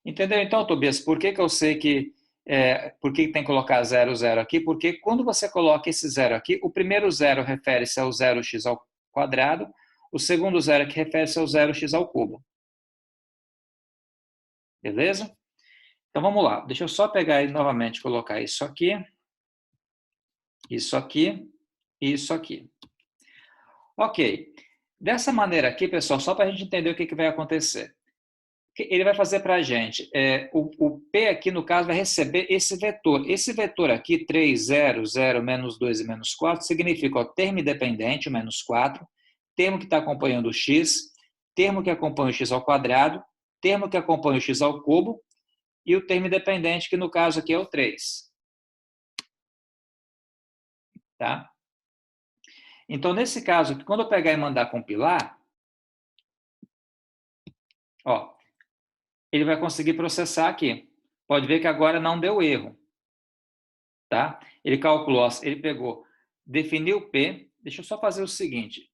Entendeu? Então, Tobias, por que eu sei que por que tem que colocar 0, 0 aqui? Porque quando você coloca esse 0 aqui, o primeiro 0 refere-se ao 0x ao quadrado, o segundo 0 aqui refere-se ao 0x ao cubo. Beleza? Então, vamos lá. Deixa eu só pegar aí novamente, colocar isso aqui, isso aqui e isso aqui. Ok. Dessa maneira aqui, pessoal, só para a gente entender o que vai acontecer. Ele vai fazer para a gente, o P aqui, no caso, vai receber esse vetor. Esse vetor aqui, 3, 0, 0, menos 2 e menos 4, significa termo independente, o menos 4, termo que está acompanhando o x, termo que acompanha o x ao quadrado, termo que acompanha o x ao cubo, e o termo independente, que no caso aqui é o 3. Tá? Então, nesse caso, quando eu pegar e mandar compilar, ó, ele vai conseguir processar aqui. Pode ver que agora não deu erro. Tá? Ele calculou, ele pegou, definiu o P. Deixa eu só fazer o seguinte.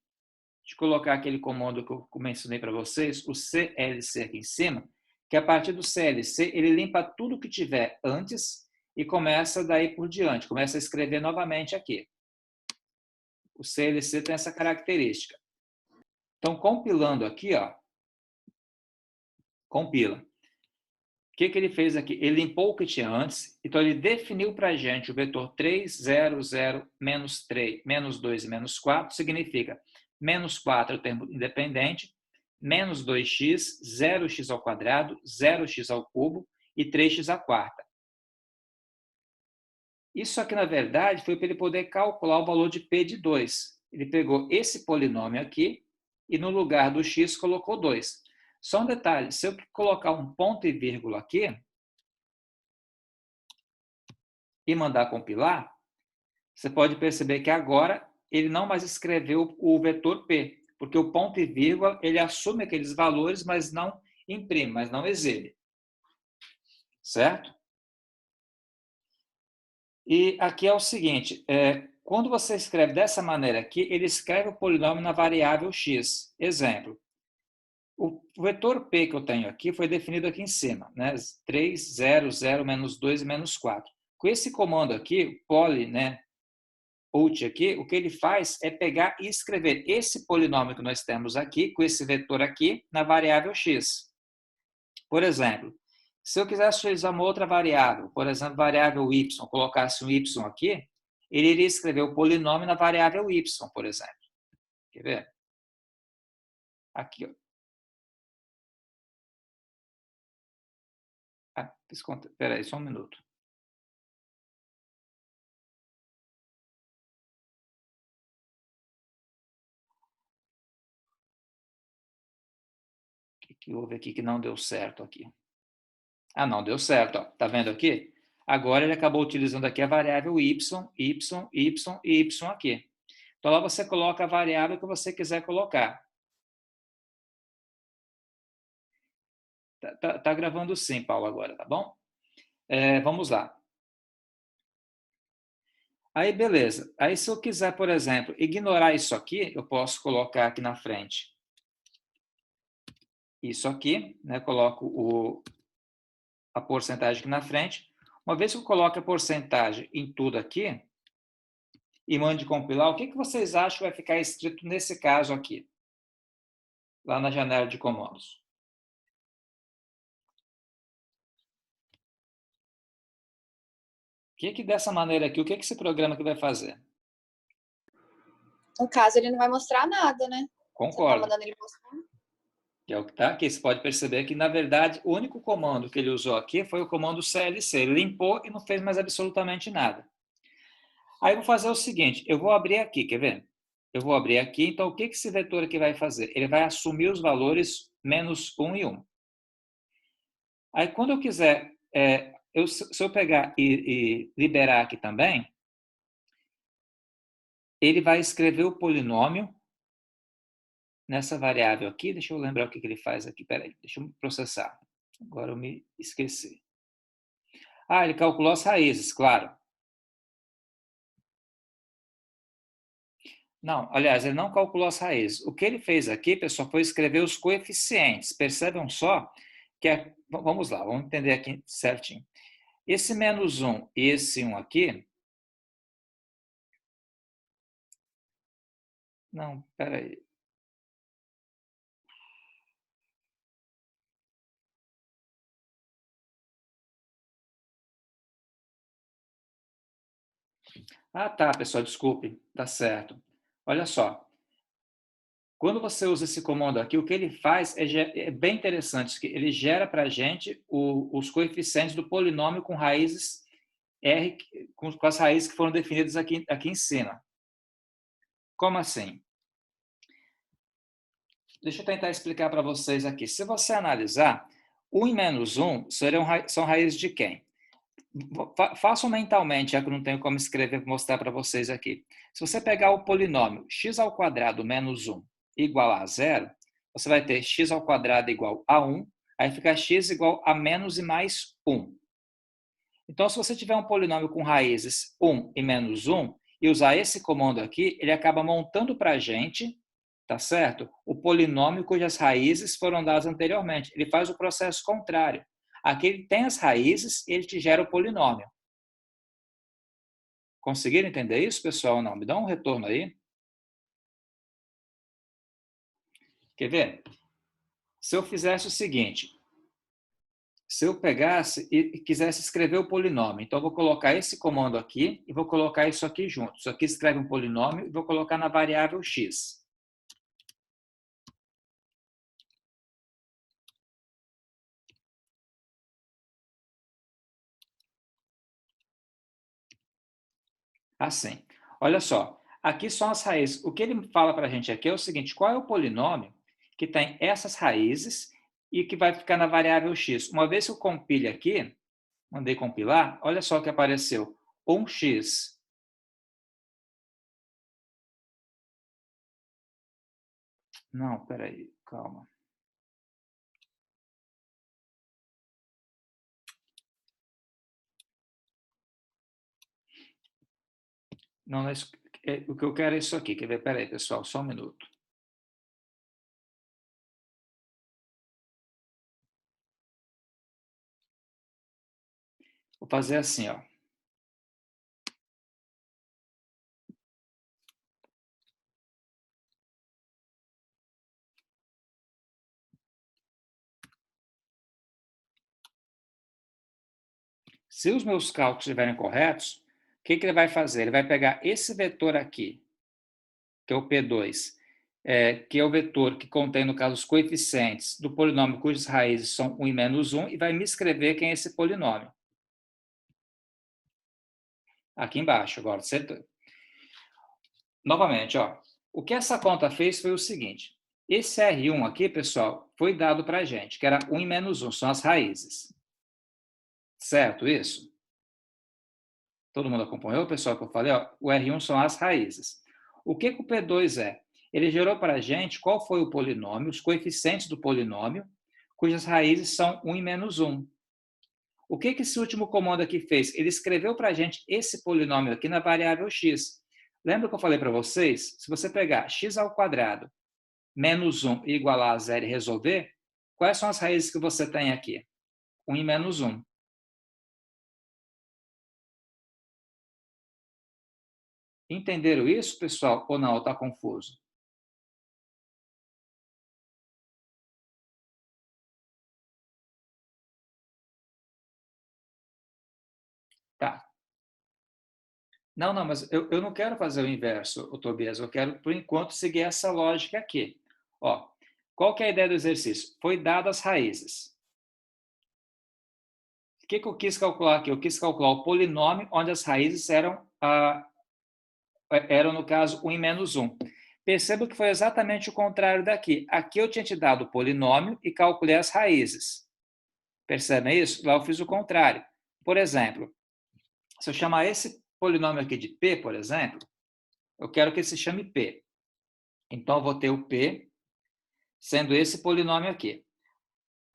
Deixa eu colocar aquele comando que eu mencionei para vocês, o CLC aqui em cima, que a partir do CLC ele limpa tudo que tiver antes e começa daí por diante, começa a escrever novamente aqui. O CLC tem essa característica. Então, compilando aqui, ó, compila. O que ele fez aqui? Ele limpou o que tinha antes, então ele definiu para a gente o vetor 3, 0, 0, menos 3, menos 2 e menos 4, significa menos 4 é o termo independente, menos 2x, 0x ao quadrado, 0x ao cubo e 3x à quarta. Isso aqui, na verdade, foi para ele poder calcular o valor de P de 2. Ele pegou esse polinômio aqui e no lugar do x colocou 2. Só um detalhe, se eu colocar um ponto e vírgula aqui, e mandar compilar, você pode perceber que agora ele não mais escreveu o vetor P, porque o ponto e vírgula, ele assume aqueles valores, mas não imprime, mas não exibe. Certo? E aqui é o seguinte, quando você escreve dessa maneira aqui, ele escreve o polinômio na variável x. Exemplo, o vetor P que eu tenho aqui foi definido aqui em cima, né? 3, 0, 0, menos 2 e menos 4. Com esse comando aqui, poly, né? Out aqui, o que ele faz é pegar e escrever esse polinômio que nós temos aqui, com esse vetor aqui, na variável x. Por exemplo, se eu quisesse utilizar uma outra variável, por exemplo, variável y, colocasse um y aqui, ele iria escrever o polinômio na variável y, por exemplo. Quer ver? Aqui, ó. Espera aí, só um minuto. O que houve aqui que não deu certo aqui? Ah, não, deu certo. Ó. Tá vendo aqui? Agora ele acabou utilizando aqui a variável y, y, y e y aqui. Então, lá você coloca a variável que você quiser colocar. Tá gravando sim, Paulo, agora, tá bom? Vamos lá. Aí, beleza. Aí, se eu quiser, por exemplo, ignorar isso aqui, eu posso colocar aqui na frente isso aqui, né? Coloco a porcentagem aqui na frente. Uma vez que eu coloco a porcentagem em tudo aqui e mande compilar, o que vocês acham que vai ficar escrito nesse caso aqui? Lá na janela de comandos. O que dessa maneira aqui, o que esse programa aqui vai fazer? No caso, ele não vai mostrar nada, né? Concordo. Você tá mandando ele mostrar? Que é o que está aqui. Você pode perceber que, na verdade, o único comando que ele usou aqui foi o comando CLC. Ele limpou e não fez mais absolutamente nada. Aí eu vou fazer o seguinte, eu vou abrir aqui, quer ver? Eu vou abrir aqui, então o que esse vetor aqui vai fazer? Ele vai assumir os valores menos 1 e 1. Aí quando eu quiser, se eu pegar e liberar aqui também, ele vai escrever o polinômio nessa variável aqui. Deixa eu lembrar o que ele faz aqui. Peraí, deixa eu processar. Agora eu me esqueci. Ah, ele calculou as raízes, claro. Não, aliás, ele não calculou as raízes. O que ele fez aqui, pessoal, foi escrever os coeficientes. Percebam só Vamos lá, vamos entender aqui certinho. Esse menos 1 e esse 1 aqui... Não, espera aí. Ah, tá, pessoal, desculpe, tá certo. Olha só, quando você usa esse comando aqui, o que ele faz é bem interessante, que ele gera para a gente os coeficientes do polinômio com raízes R, com as raízes que foram definidas aqui em cima. Como assim? Deixa eu tentar explicar para vocês aqui. Se você analisar, 1 e menos 1 são raízes de quem? Façam mentalmente, já que eu não tenho como escrever e mostrar para vocês aqui. Se você pegar o polinômio x² menos 1 igual a zero, você vai ter x² igual a 1, aí fica x igual a menos e mais 1. Então, se você tiver um polinômio com raízes 1 e menos 1, e usar esse comando aqui, ele acaba montando para a gente, tá certo? O polinômio cujas raízes foram dadas anteriormente. Ele faz o processo contrário. Aqui ele tem as raízes e ele te gera o polinômio. Conseguiram entender isso, pessoal? Não? Me dá um retorno aí. Quer ver? Se eu fizesse o seguinte, se eu pegasse e quisesse escrever o polinômio, então eu vou colocar esse comando aqui e vou colocar isso aqui junto. Isso aqui escreve um polinômio e vou colocar na variável x. Assim. Olha só, aqui são as raízes. O que ele fala para a gente aqui é o seguinte, qual é o polinômio que tem essas raízes e que vai ficar na variável x? Uma vez que eu compile aqui, mandei compilar, olha só o que apareceu. 1x. Não, peraí, calma. Não, o que eu quero é isso aqui. Quer ver? Peraí, pessoal, só um minuto. Vou fazer assim, ó. Se os meus cálculos estiverem corretos, o que ele vai fazer? Ele vai pegar esse vetor aqui, que é o P2, que é o vetor que contém, no caso, os coeficientes do polinômio cujas raízes são 1 e menos 1, e vai me escrever quem é esse polinômio. Aqui embaixo, agora. Certo? Novamente, ó, o que essa conta fez foi o seguinte. Esse R1 aqui, pessoal, foi dado para a gente, que era 1 e menos 1, são as raízes. Certo isso? Todo mundo acompanhou, pessoal, que eu falei? Ó, o R1 são as raízes. O que o P2 é? Ele gerou para a gente qual foi o polinômio, os coeficientes do polinômio, cujas raízes são 1 e menos 1. O que esse último comando aqui fez? Ele escreveu para a gente esse polinômio aqui na variável x. Lembra que eu falei para vocês? Se você pegar x² menos 1 e igualar a zero e resolver, quais são as raízes que você tem aqui? 1 e menos 1. Entenderam isso, pessoal? Ou não? Está confuso? Tá. Não, não, mas eu não quero fazer o inverso, Tobias. Eu quero, por enquanto, seguir essa lógica aqui. Ó, qual que é a ideia do exercício? Foi dadas as raízes. O que eu quis calcular aqui? Eu quis calcular o polinômio onde as raízes eram no caso, 1 e menos 1. Perceba que foi exatamente o contrário daqui. Aqui eu tinha te dado o polinômio e calculei as raízes. Percebem isso? Lá eu fiz o contrário. Por exemplo, se eu chamar esse polinômio aqui de P, por exemplo, eu quero que ele se chame P. Então, eu vou ter o P sendo esse polinômio aqui.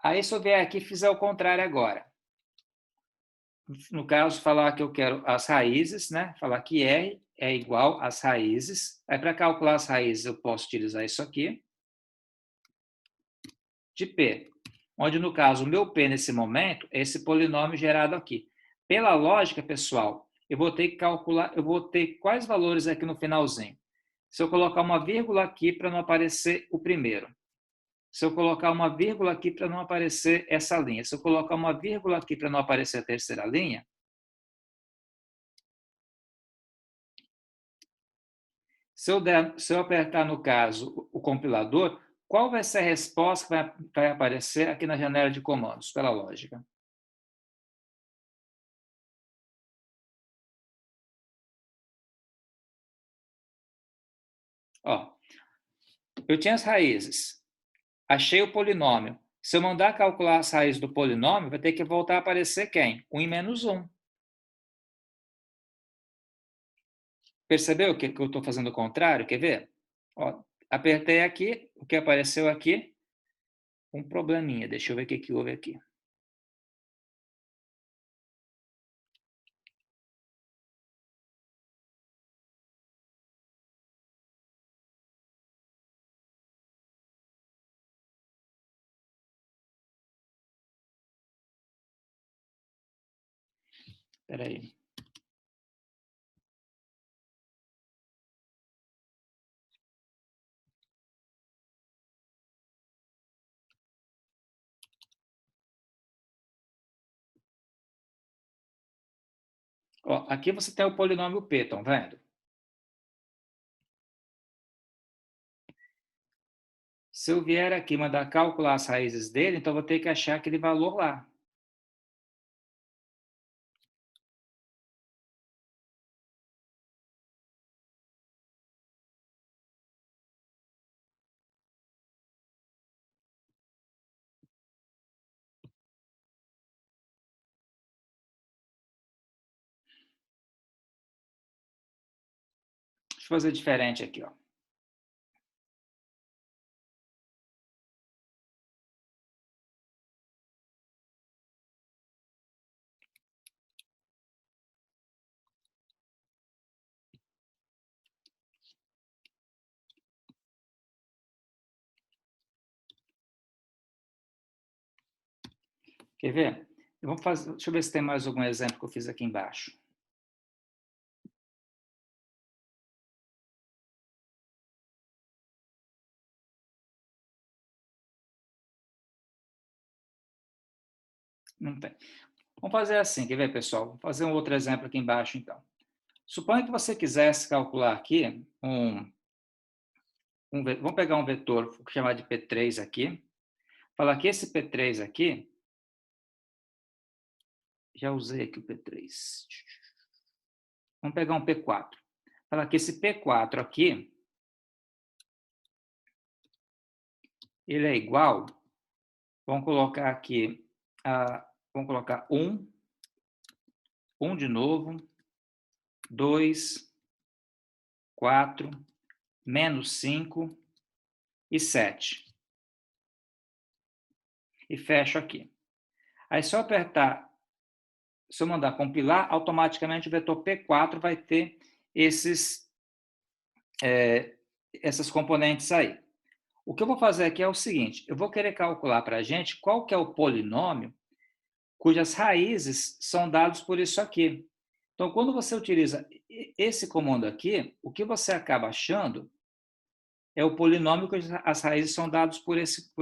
Aí, se eu vier aqui e fizer o contrário agora, no caso, falar que eu quero as raízes, né? Falar que R é igual às raízes. Aí, para calcular as raízes, eu posso utilizar isso aqui, de P. onde, no caso, o meu P, nesse momento, é esse polinômio gerado aqui. Pela lógica, pessoal, eu vou ter que calcular, eu vou ter quais valores aqui no finalzinho. Se eu colocar uma vírgula aqui para não aparecer o primeiro. Se eu colocar uma vírgula aqui para não aparecer essa linha. Se eu colocar uma vírgula aqui para não aparecer a terceira linha. Se eu apertar, no caso, o compilador, qual vai ser a resposta que vai aparecer aqui na janela de comandos, pela lógica? Ó, eu tinha as raízes, achei o polinômio. Se eu mandar calcular as raízes do polinômio, vai ter que voltar a aparecer quem? 1 e menos 1. Percebeu que eu estou fazendo o contrário? Quer ver? Ó, apertei aqui, o que apareceu aqui? Um probleminha. Deixa eu ver o que houve aqui. Espera aí. Ó, aqui você tem o polinômio P, estão vendo? Se eu vier aqui mandar calcular as raízes dele, então eu vou ter que achar aquele valor lá. Deixa eu fazer diferente aqui, ó. Quer ver? Deixa eu ver se tem mais algum exemplo que eu fiz aqui embaixo. Não tem. Vamos fazer assim, quer ver, pessoal? Vou fazer um outro exemplo aqui embaixo, então. Suponha que você quisesse calcular aqui vamos pegar um vetor, vou chamar de P3 aqui. Falar que esse P3 aqui, já usei aqui o P3. Vamos pegar um P4. Falar que esse P4 aqui, ele é igual, vamos colocar aqui, vamos colocar 1 de novo, 2, 4, menos 5 e 7. E fecho aqui. Aí, se eu apertar, se eu mandar compilar, automaticamente o vetor P4 vai ter essas componentes aí. O que eu vou fazer aqui é o seguinte, eu vou querer calcular para a gente qual que é o polinômio cujas raízes são dados por isso aqui. Então, quando você utiliza esse comando aqui, o que você acaba achando é o polinômio cujas raízes são dados por esse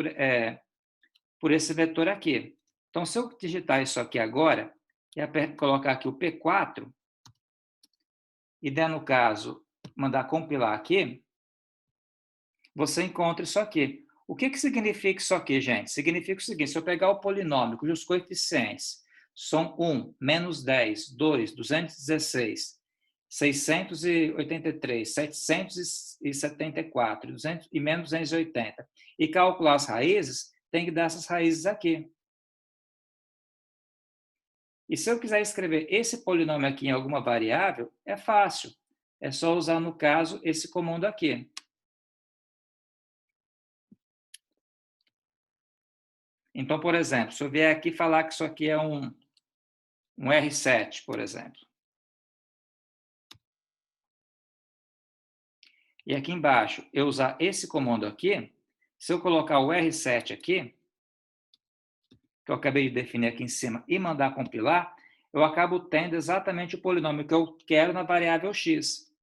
vetor aqui. Então, se eu digitar isso aqui agora, e colocar aqui o P4, e der, no caso, mandar compilar aqui, você encontra isso aqui. O que significa isso aqui, gente? Significa o seguinte, se eu pegar o polinômio cujos coeficientes são 1, menos 10, 2, 216, 683, 774, 200, e menos 280, e calcular as raízes, tem que dar essas raízes aqui. E se eu quiser escrever esse polinômio aqui em alguma variável, é fácil. É só usar, no caso, esse comando aqui. Então, por exemplo, se eu vier aqui falar que isso aqui é um R7, por exemplo. E aqui embaixo, eu usar esse comando aqui, se eu colocar o R7 aqui, que eu acabei de definir aqui em cima, e mandar compilar, eu acabo tendo exatamente o polinômio que eu quero na variável x.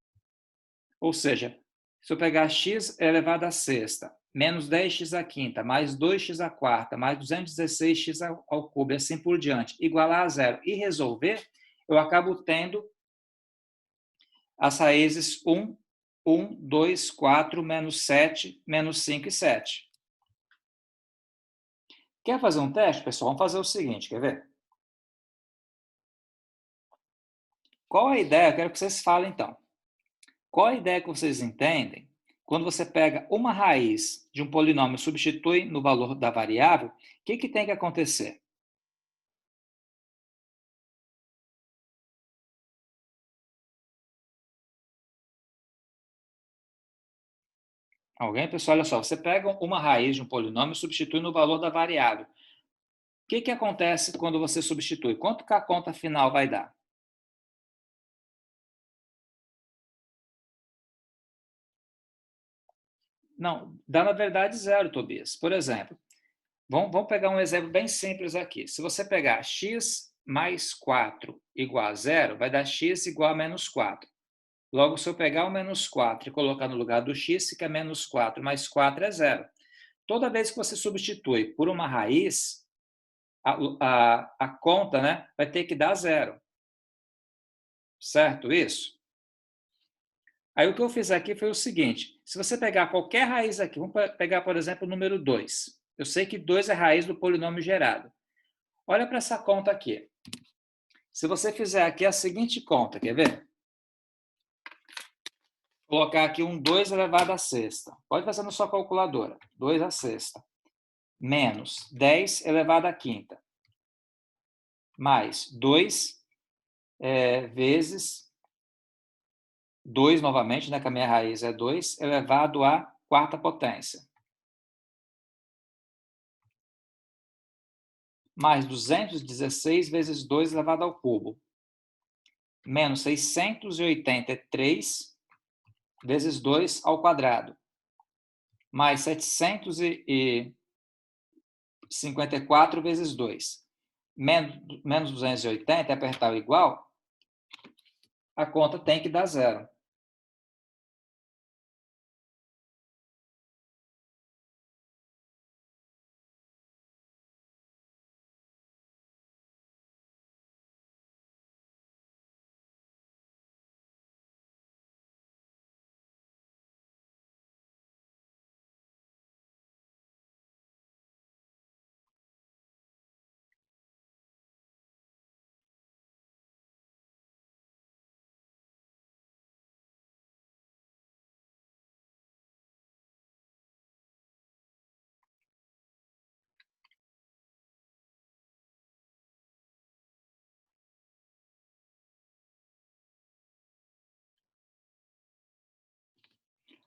Ou seja, se eu pegar x elevado à sexta, menos 10x à quinta, mais 2x à quarta, mais 216x ao cubo, e assim por diante, igualar a zero e resolver, eu acabo tendo as raízes 1, 2, 4, menos 7, menos 5 e 7. Quer fazer um teste, pessoal? Vamos fazer o seguinte, quer ver? Qual a ideia? Eu quero que vocês falem, então. Qual a ideia que vocês entendem quando você pega uma raiz de um polinômio e substitui no valor da variável? O que tem que acontecer? Alguém? Pessoal, olha só. Você pega uma raiz de um polinômio e substitui no valor da variável. O que acontece quando você substitui? Quanto que a conta final vai dar? Não, dá na verdade zero, Tobias. Por exemplo, vamos pegar um exemplo bem simples aqui. Se você pegar x mais 4 igual a zero, vai dar x igual a menos 4. Logo, se eu pegar o menos 4 e colocar no lugar do x, fica menos 4 mais 4 é zero. Toda vez que você substitui por uma raiz, a conta, né, vai ter que dar zero. Certo isso? Aí o que eu fiz aqui foi o seguinte: se você pegar qualquer raiz aqui, vamos pegar, por exemplo, o número 2. Eu sei que 2 é raiz do polinômio gerado. Olha para essa conta aqui. Se você fizer aqui a seguinte conta, quer ver? Vou colocar aqui um 2 elevado à sexta. Pode fazer na sua calculadora. 2 à sexta. Menos 10 elevado à quinta. Mais 2 vezes 2 novamente, né, que a minha raiz é 2, elevado à quarta potência. Mais 216 vezes 2 elevado ao cubo. Menos 683 vezes 2 ao quadrado. Mais 754 vezes 2. Menos 280, apertar o igual, a conta tem que dar zero.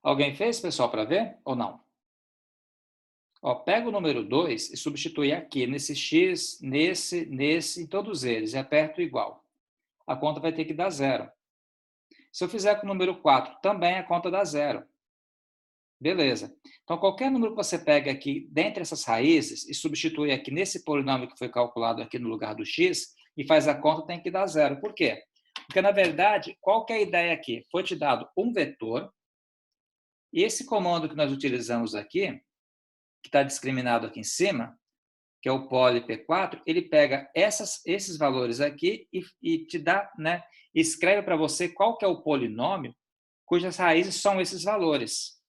Alguém fez, pessoal, para ver ou não? Ó, pega o número 2 e substitui aqui, nesse x, nesse, em todos eles, e aperta o igual. A conta vai ter que dar zero. Se eu fizer com o número 4, também a conta dá zero. Beleza. Então, qualquer número que você pega aqui dentre essas raízes e substitui aqui nesse polinômio que foi calculado aqui no lugar do x e faz a conta, tem que dar zero. Por quê? Porque, na verdade, qual que é a ideia aqui? Foi te dado um vetor e esse comando que nós utilizamos aqui, que está discriminado aqui em cima, que é o poly P4, ele pega esses valores aqui e te dá, né, escreve para você qual que é o polinômio cujas raízes são esses valores.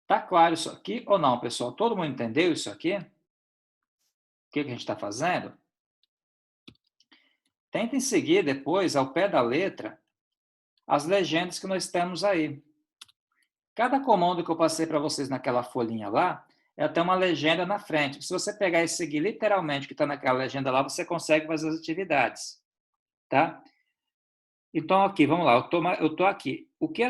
Tá claro isso aqui ou não, pessoal? Todo mundo entendeu isso aqui? O que a gente está fazendo? Tentem seguir depois, ao pé da letra, as legendas que nós temos aí. Cada comando que eu passei para vocês naquela folhinha lá, tem uma legenda na frente. Se você pegar e seguir literalmente o que está naquela legenda lá, você consegue fazer as atividades. Tá? Então, aqui, vamos lá. Eu tô aqui. O que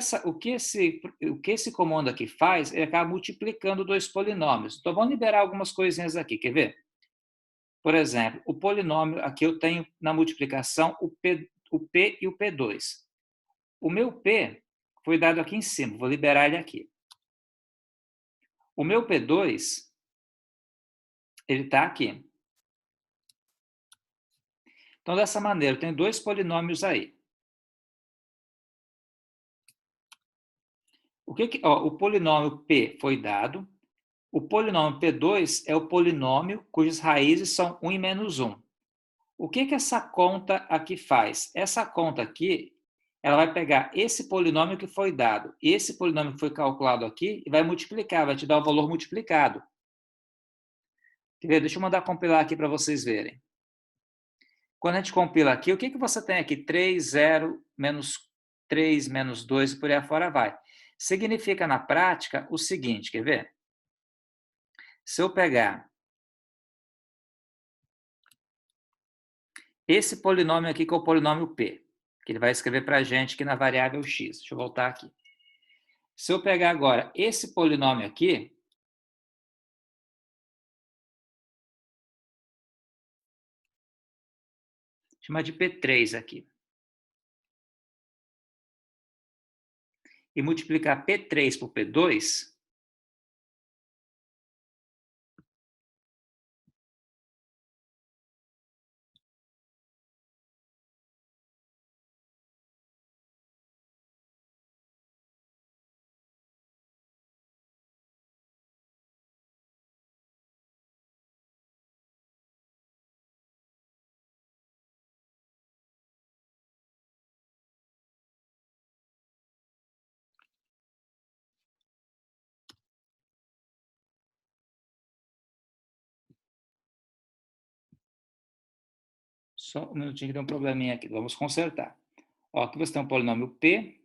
esse comando aqui faz, ele acaba multiplicando dois polinômios. Então, vamos liberar algumas coisinhas aqui. Quer ver? Por exemplo, o polinômio, aqui eu tenho na multiplicação o P e o P2. O meu P foi dado aqui em cima. Vou liberar ele aqui. O meu P2, ele está aqui. Então, dessa maneira, eu tenho dois polinômios aí. O polinômio P foi dado. O polinômio P2 é o polinômio cujas raízes são 1 e menos 1. O que essa conta aqui faz? Essa conta aqui, ela vai pegar esse polinômio que foi dado, esse polinômio que foi calculado aqui, e vai multiplicar, vai te dar o valor multiplicado. Quer ver? Deixa eu mandar compilar aqui para vocês verem. Quando a gente compila aqui, o que você tem aqui? 3, 0, menos 3, menos 2, e por aí afora vai. Significa, na prática, o seguinte, quer ver? Se eu pegar esse polinômio aqui, que é o polinômio P, que ele vai escrever para a gente aqui na variável x. Deixa eu voltar aqui. Se eu pegar agora esse polinômio aqui, chama de P3 aqui, e multiplicar P3 por P2, só um minutinho que tem um probleminha aqui, vamos consertar. Ó, aqui você tem um polinômio P,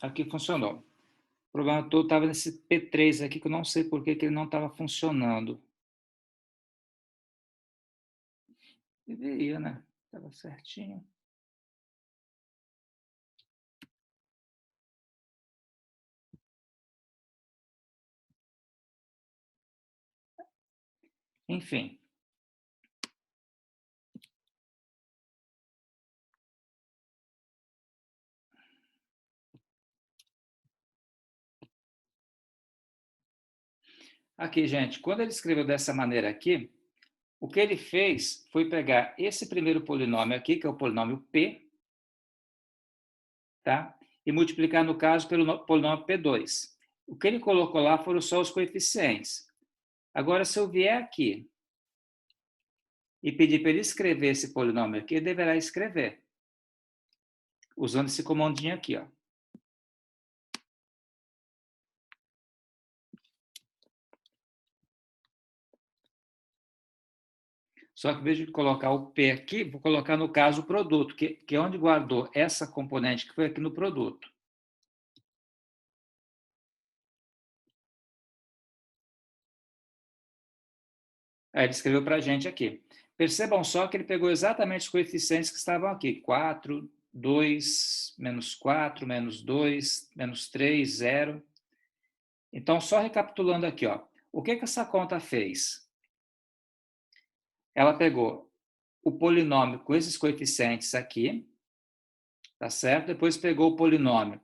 aqui funcionou. O problema todo estava nesse P3 aqui, que eu não sei por que ele não estava funcionando. Deveria, né? Estava certinho. Enfim. Aqui, gente, quando ele escreveu dessa maneira aqui, o que ele fez foi pegar esse primeiro polinômio aqui, que é o polinômio P, tá? E multiplicar, no caso, pelo polinômio P2. O que ele colocou lá foram só os coeficientes. Agora, se eu vier aqui e pedir para ele escrever esse polinômio aqui, ele deverá escrever, usando esse comandinho aqui, ó. Só que, em vez de colocar o P aqui, vou colocar, no caso, o produto, que é onde guardou essa componente que foi aqui no produto. Aí ele escreveu para a gente aqui. Percebam só que ele pegou exatamente os coeficientes que estavam aqui. 4, 2, menos 4, menos 2, menos 3, 0. Então, só recapitulando aqui, ó, o que essa conta fez? Ela pegou o polinômio com esses coeficientes aqui, tá certo? Depois pegou o polinômio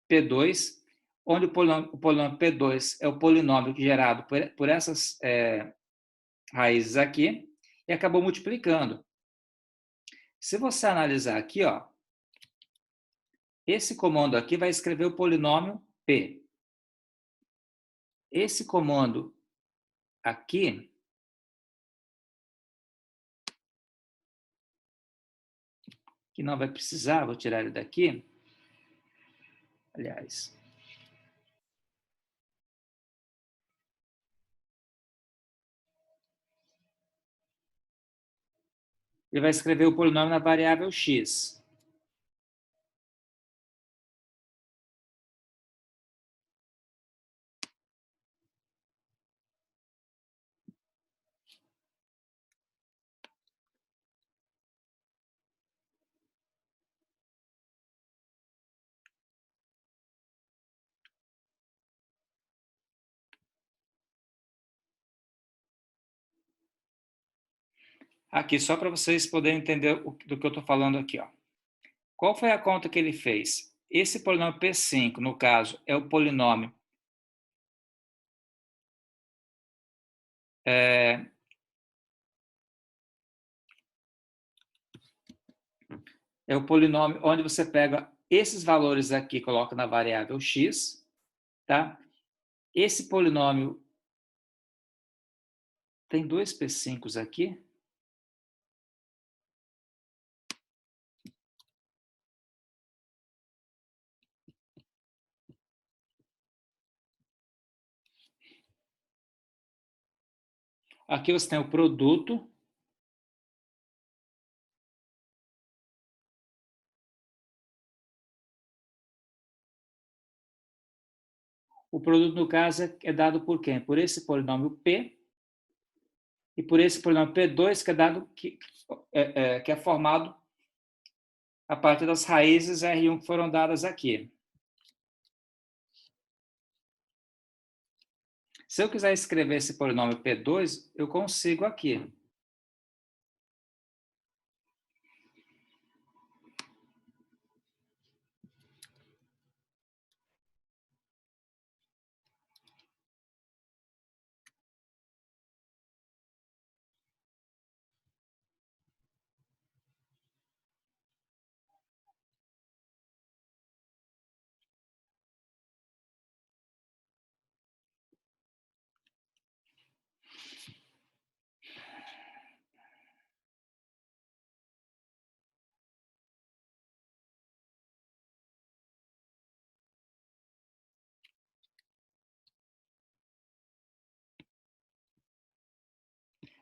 P2, onde o polinômio P2 é o polinômio gerado por essas raízes aqui, e acabou multiplicando. Se você analisar aqui, ó, esse comando aqui vai escrever o polinômio P. Esse comando aqui, que não vai precisar, vou tirar ele daqui. Aliás, ele vai escrever o polinômio na variável x. Aqui, só para vocês poderem entender do que eu estou falando aqui, ó. Qual foi a conta que ele fez? Esse polinômio P5, no caso, é o polinômio é o polinômio onde você pega esses valores aqui e coloca na variável x, tá? Esse polinômio tem dois P5s aqui. Aqui você tem o produto. O produto, no caso, é dado por quem? Por esse polinômio P e por esse polinômio P2, que é dado que é formado a partir das raízes R1 que foram dadas aqui. Se eu quiser escrever esse polinômio P2, eu consigo aqui.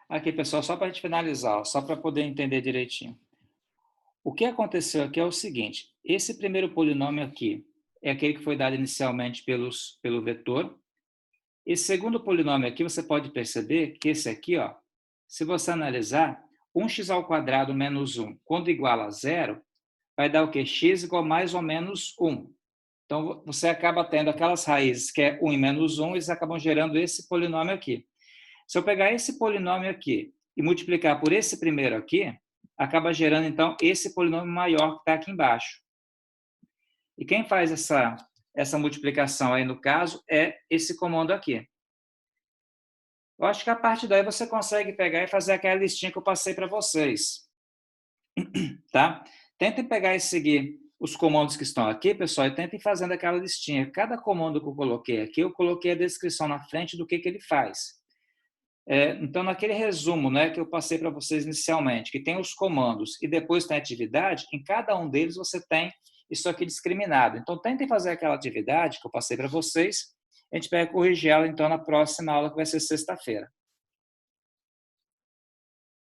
Aqui, pessoal, só para a gente finalizar, só para poder entender direitinho. O que aconteceu aqui é o seguinte, esse primeiro polinômio aqui é aquele que foi dado inicialmente pelo vetor. Esse segundo polinômio aqui, você pode perceber que esse aqui, ó, se você analisar, 1x² menos 1, quando igual a zero, vai dar o quê? X igual a mais ou menos 1. Então, você acaba tendo aquelas raízes que é 1 e menos 1, eles acabam gerando esse polinômio aqui. Se eu pegar esse polinômio aqui e multiplicar por esse primeiro aqui, acaba gerando, então, esse polinômio maior que está aqui embaixo. E quem faz essa multiplicação aí, no caso, é esse comando aqui. Eu acho que a partir daí você consegue pegar e fazer aquela listinha que eu passei para vocês. Tá? Tentem pegar e seguir os comandos que estão aqui, pessoal, e tentem fazendo aquela listinha. Cada comando que eu coloquei aqui, eu coloquei a descrição na frente do que ele faz. Então, naquele resumo, né, que eu passei para vocês inicialmente, que tem os comandos e depois tem a atividade, em cada um deles você tem isso aqui discriminado. Então, tentem fazer aquela atividade que eu passei para vocês, a gente vai corrigir ela, então, na próxima aula, que vai ser sexta-feira.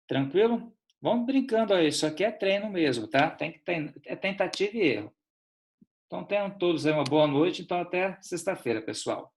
Tranquilo? Vamos brincando aí, isso aqui é treino mesmo, tá? É tentativa e erro. Então, tenham todos aí uma boa noite, então até sexta-feira, pessoal.